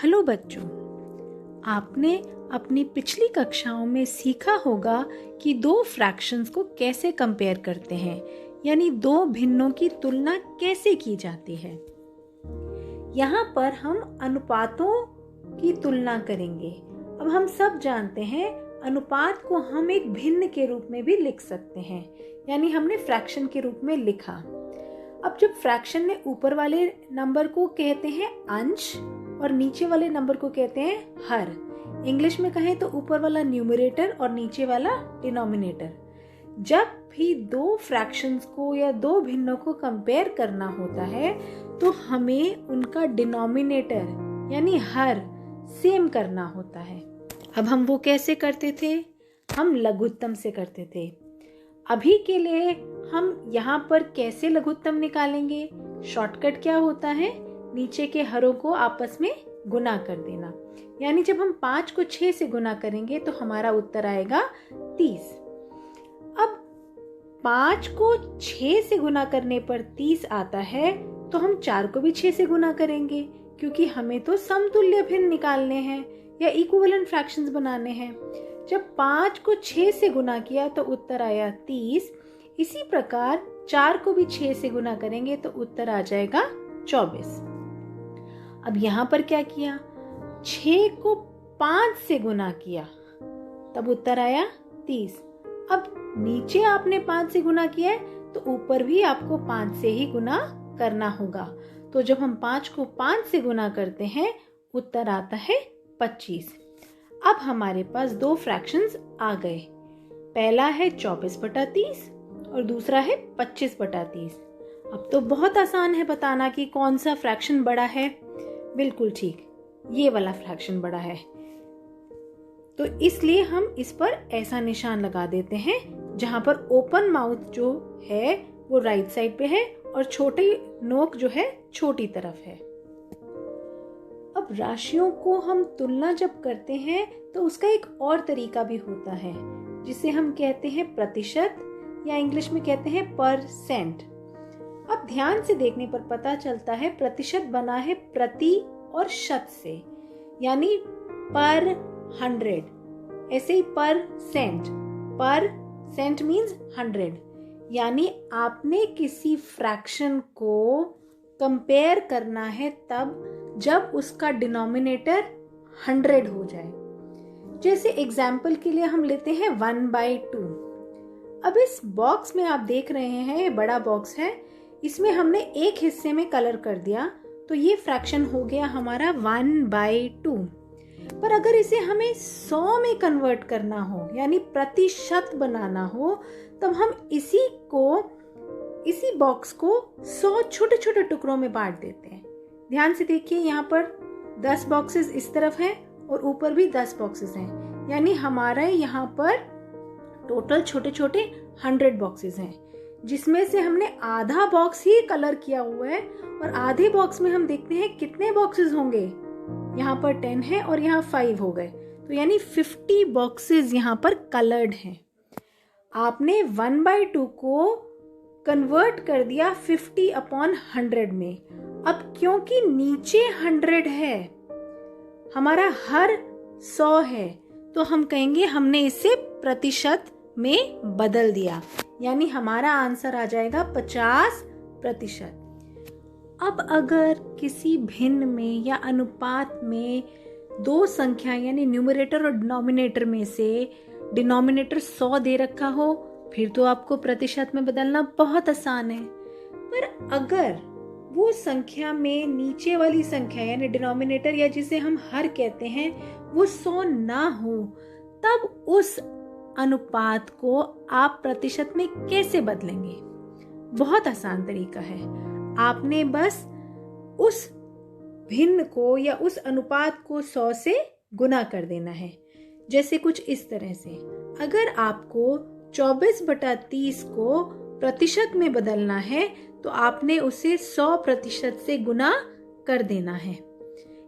Hello बच्चों, आपने अपनी पिछली कक्षाओं में सीखा होगा कि दो फ्रैक्शंस को कैसे कंपेयर करते हैं, यानी दो भिन्नों की तुलना कैसे की जाती है। यहाँ पर हम अनुपातों की तुलना करेंगे। अब हम सब जानते हैं अनुपात को हम एक भिन्न के रूप में भी लिख सकते हैं, यानी हमने फ्रैक्शन के रूप में लिखा। अब जब फ्रैक्शन में ऊपर वाले नंबर को कहते हैं अंश और नीचे वाले नंबर को कहते हैं हर। इंग्लिश में कहें तो ऊपर वाला न्यूमरेटर और नीचे वाला डिनोमिनेटर। जब भी दो फ्रैक्शंस को या दो भिन्नों को कंपेयर करना होता है तो हमें उनका डिनोमिनेटर यानी हर सेम करना होता है। अब हम वो कैसे करते थे? हम लघुत्तम से करते थे। अभी के लिए हम यहाँ पर कैसे लघुत्तम निकालेंगे? शॉर्टकट क्या होता है? नीचे के हरों को आपस में गुना कर देना। यानी जब हम 5 को 6 से गुना करेंगे तो हमारा उत्तर आएगा 30। अब 5 को 6 से गुना करने पर 30 आता है तो हम 4 को भी 6 से गुना करेंगे, क्योंकि हमें तो समतुल्य भिन्न निकालने हैं या इक्विवेलेंट फ्रैक्शंस बनाने हैं। जब 5 को 6 से गुना किया तो उत्तर आया 30। इसी प्रकार 4 को भी 6 से गुना करेंगे तो उत्तर आ जाएगा 24। अब यहाँ पर क्या किया? 6 को 5 से गुना किया तब उत्तर आया 30। अब नीचे आपने 5 से गुना किया है तो ऊपर भी आपको 5 से ही गुना करना होगा। तो जब हम 5 को 5 से गुना करते हैं उत्तर आता है 25। अब हमारे पास दो फ्रैक्शंस आ गए। पहला है 24/30 और दूसरा है 25/30। अब तो बहुत आसान है बताना कि कौन सा फ्रैक्शन बड़ा है। बिल्कुल ठीक, ये वाला फ्रैक्शन बड़ा है। तो इसलिए हम इस पर ऐसा निशान लगा देते हैं जहां पर ओपन माउथ जो है वो राइट साइड पे है और छोटी नोक जो है छोटी तरफ है। अब राशियों को हम तुलना जब करते हैं तो उसका एक और तरीका भी होता है जिसे हम कहते हैं प्रतिशत या इंग्लिश में कहते हैं परसेंट। अब ध्यान से देखने पर पता चलता है प्रतिशत बना है प्रति और शत से, यानी पर 100। ऐसे ही पर सेंट मीन्स 100। यानी आपने किसी फ्रैक्शन को कंपेयर करना है तब जब उसका डिनोमिनेटर 100 हो जाए। जैसे एग्जाम्पल के लिए हम लेते हैं 1/2। अब इस बॉक्स में आप देख रहे हैं ये बड़ा बॉक्स है, इसमें हमने एक हिस्से में कलर कर दिया तो ये फ्रैक्शन हो गया हमारा 1/2। पर अगर इसे हमें 100 में कन्वर्ट करना हो यानी प्रतिशत बनाना हो तब हम इसी बॉक्स को 100 छोटे छोटे टुकड़ों में बांट देते हैं। ध्यान से देखिए, यहाँ पर 10 बॉक्सेस इस तरफ हैं और ऊपर भी 10 बॉक्सेस हैं, यानी हमारे यहाँ पर टोटल छोटे छोटे 100 बॉक्सेस हैं, जिसमें से हमने आधा बॉक्स ही कलर किया हुआ है और आधे बॉक्स में हम देखते हैं कितने बॉक्सेस होंगे। यहाँ पर 10 है और यहाँ 5 हो गए, तो यानी 50 बॉक्सेस यहाँ पर कलर्ड हैं। आपने 1/2 को कन्वर्ट कर दिया 50/100 में। अब क्योंकि नीचे 100 है, हमारा हर 100 है, तो हम कहेंगे हमने इसे प्रतिशत में बदल दिया, यानी हमारा आंसर आ जाएगा 50%। अब अगर किसी भिन्न में या अनुपात में दो संख्या यानी न्यूमरेटर और डिनोमिनेटर में से डिनोमिनेटर 100 दे रखा हो, फिर तो आपको प्रतिशत में बदलना बहुत आसान है। पर अगर वो संख्या में नीचे वाली संख्या यानी डिनोमिनेटर या जिसे हम हर कहते हैं वो 100 ना हो, तब उस अनुपात को आप प्रतिशत में कैसे बदलेंगे? बहुत आसान तरीका है। आपने बस उस भिन्न को या उस अनुपात को 100 से गुना कर देना है। जैसे कुछ इस तरह से, अगर आपको 24/30 को प्रतिशत में बदलना है तो आपने उसे 100% से गुना कर देना है।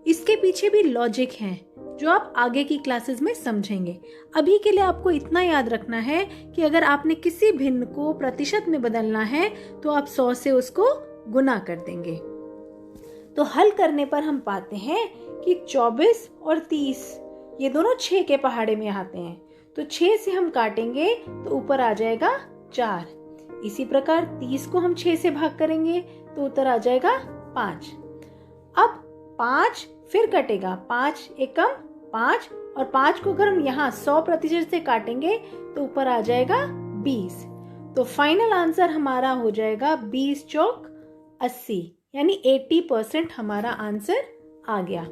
इसके पीछे भी लॉजिक है जो आप आगे की क्लासेस में समझेंगे। अभी के लिए आपको इतना याद रखना है कि अगर आपने किसी भिन्न को प्रतिशत में बदलना है तो आप 100 से उसको गुना कर देंगे। तो हल करने पर हम पाते हैं कि 24 और 30 ये दोनों 6 के पहाड़े में आते हैं। तो 6 से हम काटेंगे तो ऊपर आ जाएगा 4। इसी प्रकार 30 को हम 6 से भाग करेंगे तो उत्तर आ जाएगा 5। अब 5 फिर कटेगा, 5 एकम 5, और 5 को अगर हम यहाँ 100% से काटेंगे तो ऊपर आ जाएगा 20। तो फाइनल आंसर हमारा हो जाएगा 20 चौक 80, यानी 80% हमारा आंसर आ गया।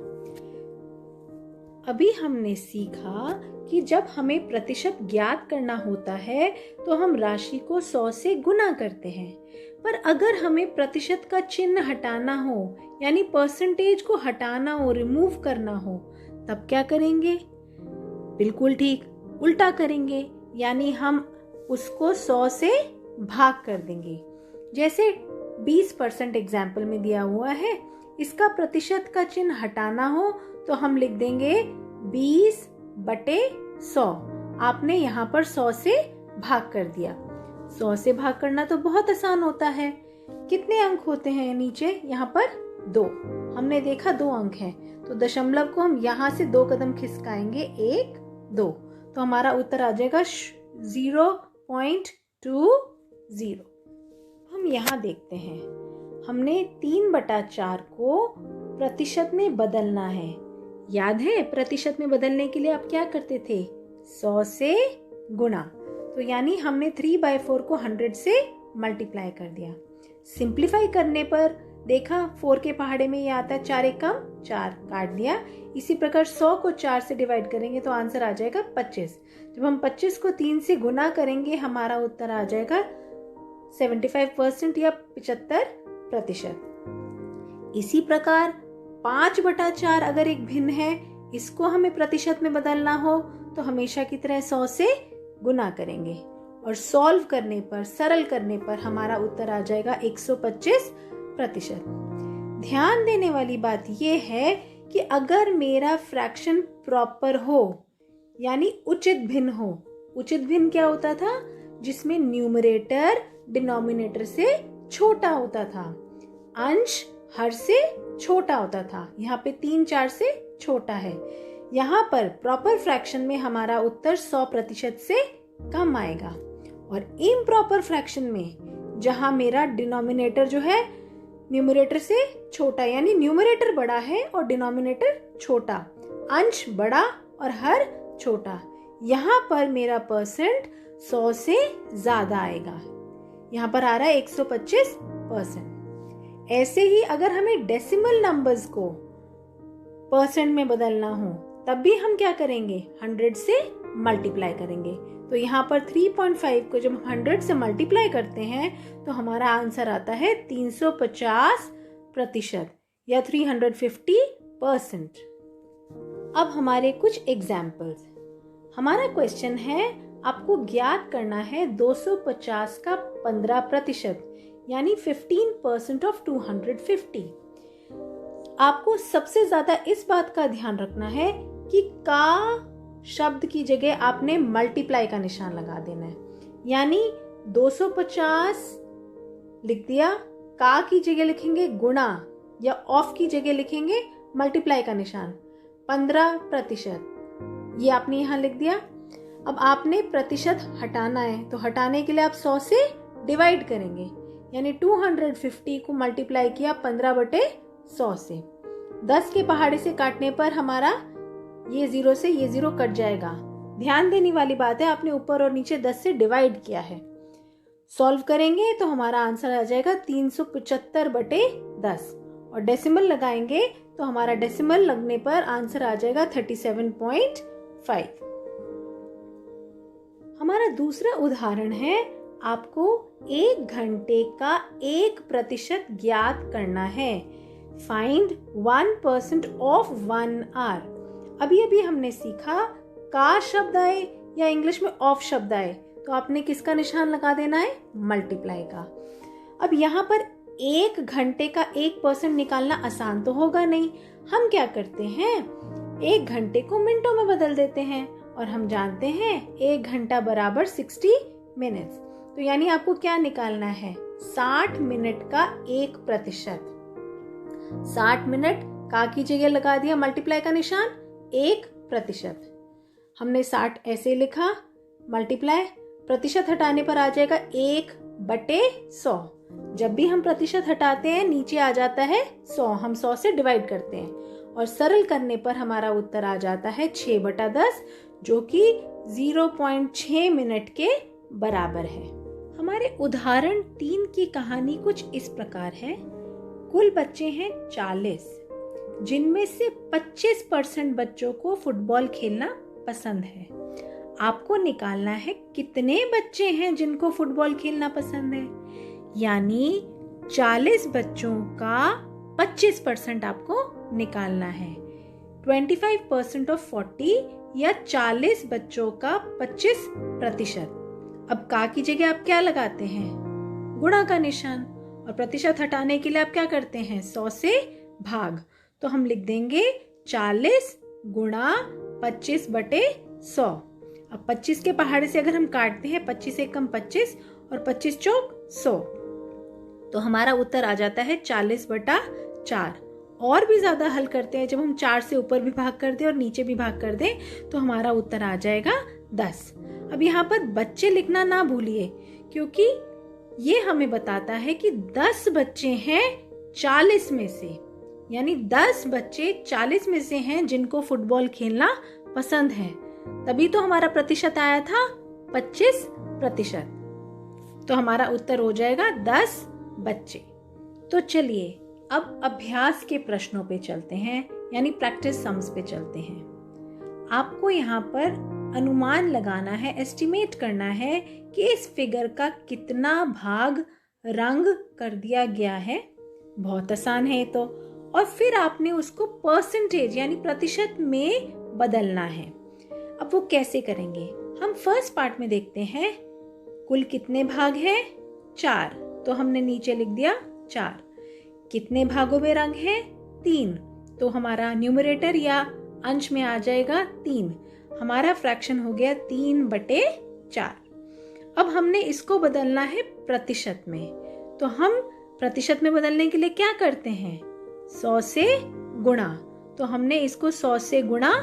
अभी हमने सीखा कि जब हमें प्रतिशत ज्ञात करना होता है तो हम राशि को 100 से गुना करते हैं, पर अगर हमें प्रतिशत का चिन्ह हटाना हो, यानी परसेंटेज को हटाना हो, रिमूव करना हो, तब क्या करेंगे? बिल्कुल ठीक, उल्टा करेंगे, यानी हम उसको 100 से भाग कर देंगे। जैसे 20% एग्जाम्पल में दिया हुआ है, इसका प्रतिशत का चिन्ह हटाना हो तो हम लिख देंगे 20/100। आपने यहाँ पर 100 से भाग कर दिया। 100 से भाग करना तो बहुत आसान होता है। कितने अंक होते हैं नीचे? यहाँ पर 2। हमने देखा 2 अंक हैं, तो दशमलव को हम यहाँ से 2 कदम खिसकाएंगे, 1 2, तो हमारा उत्तर आ जाएगा 0.20। हम यहाँ देखते हैं, हमने 3/4 को प्रतिशत में बदलना है। याद है प्रतिशत में बदलने के लिए आप क्या करते थे? 100 से गुणा। तो यानी हमने 3/4 को 100 से मल्टीप्लाई कर दिया। सिंप्लीफाई करने पर देखा 4 के पहाड़े में ये आता है 4 एकम 4, काट दिया। इसी प्रकार 100 को 4 से डिवाइड करेंगे तो आंसर आ जाएगा 25। जब हम 25 को 3 से गुना करेंगे हमारा उत्तर आ जाएगा 75% या 75%। इसी प्रकार 5/4 अगर एक भिन्न है, इसको हमें प्रतिशत में बदलना हो तो हमेशा की तरह 100 से गुना करेंगे, और सॉल्व करने पर, सरल करने पर हमारा उत्तर आ जाएगा 125%। ध्यान देने वाली बात यह है कि अगर मेरा फ्रैक्शन प्रॉपर हो, यानी उचित भिन्न हो। उचित भिन्न क्या होता था? जिसमें न्यूमरेटर डिनोमिनेटर से छोटा होता था, अंश हर से छोटा होता था। यहाँ पे 3 4 से छोटा है। यहाँ पर प्रॉपर फ्रैक्शन में हमारा उत्तर 100% से कम आएगा। और इम्प्रॉपर फ्रैक्शन में जहां मेरा डिनोमिनेटर जो है न्यूमरेटर से छोटा, यानी न्यूमरेटर बड़ा है और डिनोमिनेटर छोटा, अंश बड़ा और हर छोटा, यहाँ पर मेरा परसेंट 100 से ज्यादा आएगा। यहाँ पर आ रहा है 125%। ऐसे ही अगर हमें डेसिमल नंबर्स को परसेंट में बदलना हो तब भी हम क्या करेंगे? 100 से मल्टीप्लाई करेंगे। तो यहाँ पर 3.5 को जब हम 100 से मल्टीप्लाई करते हैं तो हमारा आंसर आता है 350% या 350%। अब हमारे कुछ एग्जाम्पल्स। हमारा क्वेश्चन है, आपको ज्ञात करना है 250 का 15%, यानी 15% ऑफ 250। आपको सबसे ज्यादा इस बात का ध्यान रखना है कि का शब्द की जगह आपने मल्टीप्लाई का निशान लगा देना है, यानी 250 लिख दिया, का की जगह लिखेंगे गुणा, या ऑफ की जगह लिखेंगे मल्टीप्लाई का निशान। 15% ये आपने यहाँ लिख दिया। अब आपने प्रतिशत हटाना है, तो हटाने के लिए आप 100 से डिवाइड करेंगे, यानी 250 को मल्टीप्लाई किया 15/100 से। 10 के पहाड़े से काटने पर हमारा ये 0 से ये 0 कट जाएगा। ध्यान देने वाली बात है, आपने ऊपर और नीचे 10 से डिवाइड किया है। सॉल्व करेंगे तो हमारा आंसर आ जाएगा 375/10, और डेसिमल लगाएंगे तो हमारा डेसिमल लगने पर आंसर आ जाएगा 37.5। हमारा दूसरा उदाहरण है, आपको 1 घंटे का 1% ज्ञात करना है। Find 1% of 1 hour. अभी हमने सीखा का शब्द आए या इंग्लिश में ऑफ शब्द आए तो आपने किसका निशान लगा देना है? मल्टीप्लाई का। अब यहाँ पर 1 घंटे का 1% निकालना आसान तो होगा नहीं। हम क्या करते हैं, 1 घंटे को मिनटों में बदल देते हैं, और हम जानते हैं 1 घंटा बराबर 60 मिनट्स। तो यानी आपको क्या निकालना है? 60 मिनट का 1%। 60 मिनट, का की जगह लगा दिया मल्टीप्लाई का निशान, 1%। हमने 60 ऐसे लिखा, मल्टीप्लाई, प्रतिशत हटाने पर आ जाएगा 1/100। जब भी हम प्रतिशत हटाते हैं नीचे आ जाता है 100, हम 100 से डिवाइड करते हैं और सरल करने पर हमारा उत्तर आ जाता है 6/10, जो कि 0.6 मिनट के बराबर है। हमारे उदाहरण 3 की कहानी कुछ इस प्रकार है। कुल बच्चे हैं 40, जिनमें से 25% बच्चों को फुटबॉल खेलना पसंद है। आपको निकालना है कितने बच्चे हैं जिनको फुटबॉल खेलना पसंद है। यानी 40 बच्चों का 25% आपको निकालना है। 25% ऑफ 40 या 40 बच्चों का 25%। अब का की जगह आप क्या लगाते हैं? गुणा का निशान। और प्रतिशत हटाने के लिए आप क्या करते हैं? 100 से भाग। तो हम लिख देंगे 40 गुणा 25/100। अब 25 के पहाड़े से अगर हम काटते हैं, 25 से कम 25 और 25 चौक 100, तो हमारा उत्तर आ जाता है 40/4। और भी ज्यादा हल करते हैं, जब हम 4 से ऊपर भी भाग कर दें और नीचे भी भाग कर दें तो हमारा उत्तर आ जाएगा 10। अब यहाँ पर बच्चे लिखना ना भूलिए, क्योंकि ये हमें बताता है कि 10 बच्चे हैं 40 में से, यानी 10 बच्चे 40 में से हैं जिनको फुटबॉल खेलना पसंद है। तभी तो हमारा प्रतिशत आया था 25%। तो हमारा उत्तर हो जाएगा 10 बच्चे। तो चलिए अब अभ्यास के प्रश्नों पे चलते हैं, यानी प्रैक्टिस सम्स पे चलते हैं। आपको यहाँ पर अनुमान लगाना है, एस्टिमेट करना है कि इस फिगर का कितना भाग रंग कर दिया गया है। बहुत आसान है ये तो। और फिर आपने उसको परसेंटेज यानी प्रतिशत में बदलना है। अब वो कैसे करेंगे? हम फर्स्ट पार्ट में देखते हैं। कुल कितने भाग हैं? 4। तो हमने नीचे लिख दिया 4। कितने भागों में रंग है? 3। तो हमारा न्यूमरेटर या अंश में आ जाएगा 3। हमारा फ्रैक्शन हो गया 3/4। अब हमने इसको बदलना है प्रतिशत में। तो हम प्रतिशत में बदलने के लिए क्या करते हैं? 100 से गुणा। तो हमने इसको 100 से गुणा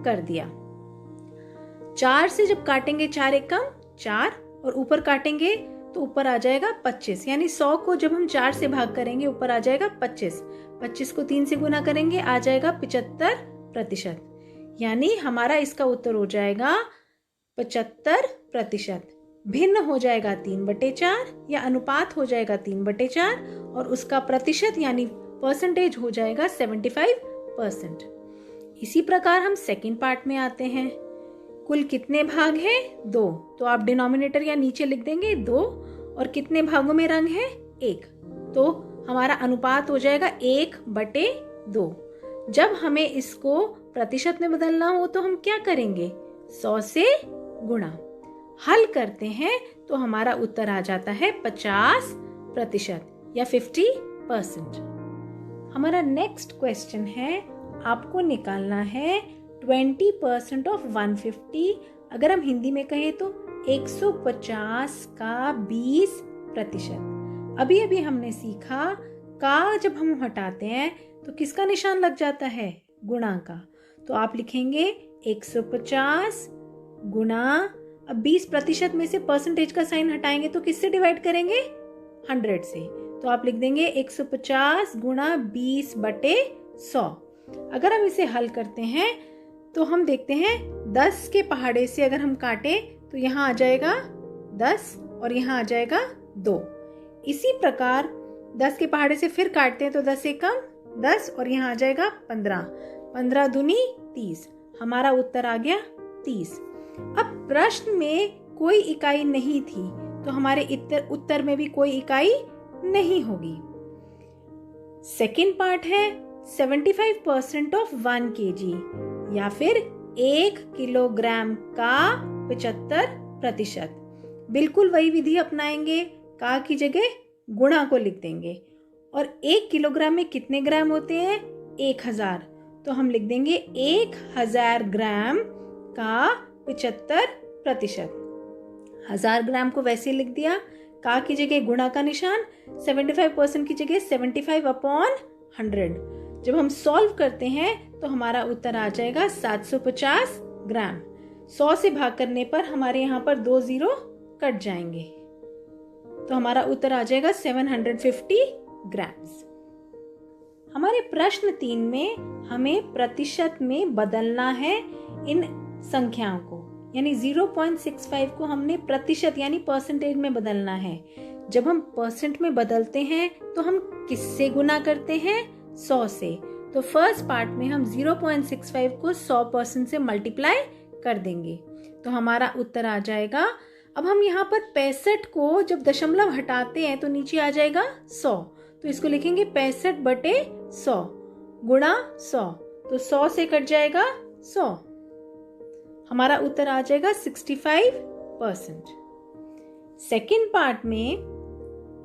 कर दिया। 4 से जब काटेंगे 4 एकम 4 और ऊपर काटेंगे तो ऊपर आ जाएगा 25, यानी 100 को जब हम 4 से भाग करेंगे ऊपर आ जाएगा 25। 25 को 3 से गुना करेंगे आ जाएगा 75%, यानी हमारा इसका उत्तर हो जाएगा 75%। भिन्न हो जाएगा 3/4 या अनुपात हो जाएगा 3/4 और उसका प्रतिशत यानी परसेंटेज हो जाएगा 75%। इसी प्रकार हम सेकंड पार्ट में आते हैं। कुल कितने भाग हैं? 2। तो आप डिनोमिनेटर या नीचे लिख देंगे 2। और कितने भागों में रंग है? 1। तो हमारा अनुपात हो जाएगा 1/2। जब हमें इसको प्रतिशत में बदलना हो तो हम क्या करेंगे? 100 से गुणा। हल करते हैं तो हमारा उत्तर आ जाता है 50% या 50%। हमारा नेक्स्ट क्वेश्चन है, आपको निकालना है 20% ऑफ 150। अगर हम हिंदी में कहें तो 150 का 20%। अभी अभी हमने सीखा का जब हम हटाते हैं तो किसका निशान लग जाता है? गुणा का। तो आप लिखेंगे 150 गुणा, अब 20% में से परसेंटेज का साइन हटाएंगे तो किससे डिवाइड करेंगे? 100 से। तो आप लिख देंगे 150 गुणा 20/100। अगर हम इसे हल करते हैं तो हम देखते हैं 10 के पहाड़े से अगर हम काटे तो यहाँ आ जाएगा 10 और यहाँ आ जाएगा 2। इसी प्रकार 10 के पहाड़े से फिर काटते हैं तो 10 से कम 10 और यहाँ आ जाएगा 15। 15 दूनी 30। हमारा उत्तर आ गया 30। अब प्रश्न में कोई इकाई नहीं थी तो हमारे उत्तर में भी कोई इकाई नहीं होगी। सेकंड पार्ट है 75% ऑफ 1 kg या फिर 1 किलोग्राम का 75%। बिल्कुल वही विधि अपनाएंगे, का की जगह गुणा को लिख देंगे। और 1 किलोग्राम में कितने ग्राम होते हैं? 1000। तो हम लिख देंगे 1000 ग्राम का 75%। 1000 ग्राम को वैसे लिख दिया, का की जगह गुणा का निशान, 75% की जगह 75/100। 100। जब हम सॉल्व करते हैं तो हमारा उत्तर आ जाएगा 750 ग्राम। 100 से भाग करने पर हमारे यहाँ पर 2 जीरो कट जाएंगे, तो हमारा उत्तर आ जाएगा 750 ग्राम्स। हमारे प्रश्न 3 में हमें प्रतिशत में बदलना है इन संख्याओं को, यानी 0.65 को हमने प्रतिशत यानी परसेंटेज में बदलना है। जब हम परसेंट में बदलते हैं तो हम किससे गुना करते हैं? 100 से। तो फर्स्ट पार्ट में हम 0.65 को 100% से मल्टीप्लाई कर देंगे, तो हमारा उत्तर आ जाएगा। अब हम यहाँ पर 65 को जब दशमलव हटाते हैं तो नीचे आ जाएगा 100, तो इसको लिखेंगे 65/100 गुणा 100, तो 100 से कट जाएगा 100, हमारा उत्तर आ जाएगा 65%। सेकेंड पार्ट में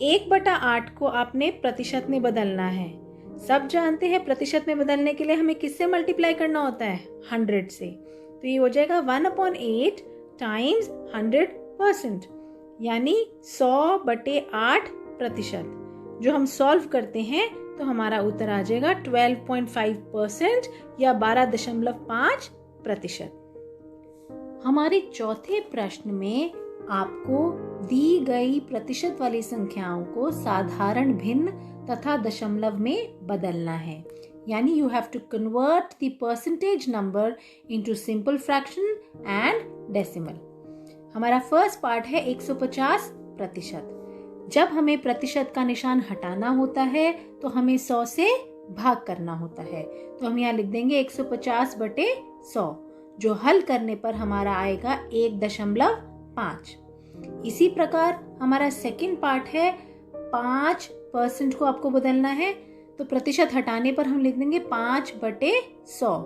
1/8 को आपने प्रतिशत में बदलना है। सब जानते हैं प्रतिशत में बदलने के लिए हमें किससे मल्टीप्लाई करना होता है? 100 से। तो ये हो जाएगा 1/8 टाइम्स 100%, यानी 100/8%। जो हम सॉल्व करते हैं तो हमारा उत्तर आ जाएगा 12.5% या 12.5%। हमारे चौथे प्रश्न में आपको दी गई प्रतिशत वाली संख्याओं को साधारण भिन्न तथा दशमलव में बदलना है, यानी you have to convert the percentage number into simple fraction and decimal. हमारा फर्स्ट पार्ट है 150%। जब हमें प्रतिशत का निशान हटाना होता है तो हमें 100 से भाग करना होता है, तो हम यहाँ लिख देंगे 150/100, जो हल करने पर हमारा आएगा 1.5। इसी प्रकार हमारा सेकंड पार्ट है 5% को आपको बदलना है, तो प्रतिशत हटाने पर हम लिख देंगे 5/100।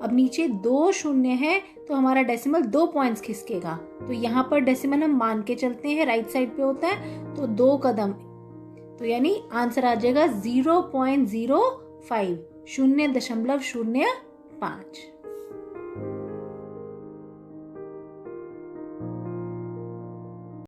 अब नीचे 2 शून्य है तो हमारा डेसिमल 2 पॉइंट्स खिसकेगा, तो यहाँ पर डेसिमल हम मान के चलते हैं, राइट साइड पे होता है, तो 2 कदम, तो यानी आंसर आ जाएगा 0.05, 0.05।